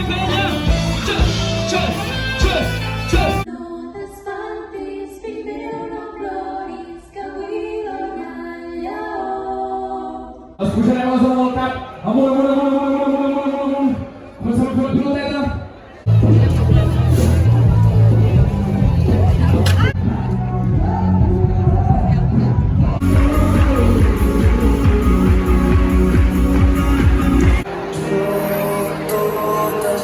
kayaknya. Cek, cek, cek, cek. Escucharem a zona del cap. Amunt, amunt, amunt, amunt, amunt, amunt, amunt, amunt. Comencem a fer la piloteta. Totes